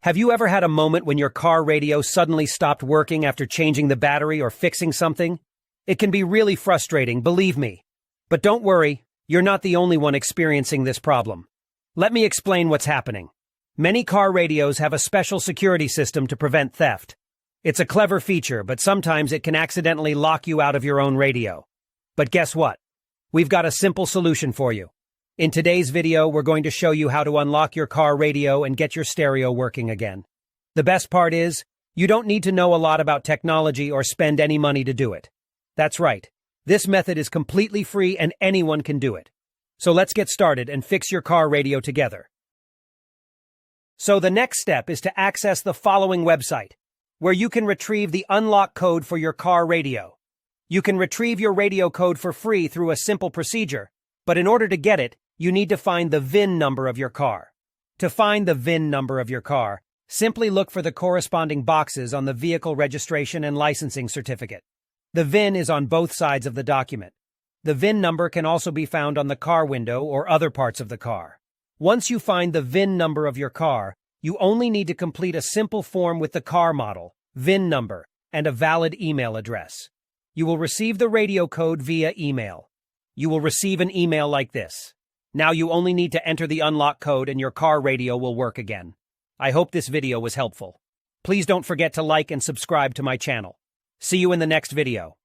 Have you ever had a moment when your car radio suddenly stopped working after changing the battery or fixing something? It can be really frustrating, believe me. But don't worry, you're not the only one experiencing this problem. Let me explain what's happening. Many car radios have a special security system to prevent theft. It's a clever feature, but sometimes it can accidentally lock you out of your own radio. But guess what? We've got a simple solution for you. In today's video, we're going to show you how to unlock your car radio and get your stereo working again. The best part is, you don't need to know a lot about technology or spend any money to do it. That's right. This method is completely free and anyone can do it. So let's get started and fix your car radio together. So the next step is to access the following website, where you can retrieve the unlock code for your car radio. You can retrieve your radio code for free through a simple procedure, but in order to get it, you need to find the VIN number of your car. To find the VIN number of your car, simply look for the corresponding boxes on the vehicle registration and licensing certificate. The VIN is on both sides of the document. The VIN number can also be found on the car window or other parts of the car. Once you find the VIN number of your car, you only need to complete a simple form with the car model, VIN number, and a valid email address. You will receive the radio code via email. You will receive an email like this. Now you only need to enter the unlock code and your car radio will work again. I hope this video was helpful. Please don't forget to like and subscribe to my channel. See you in the next video.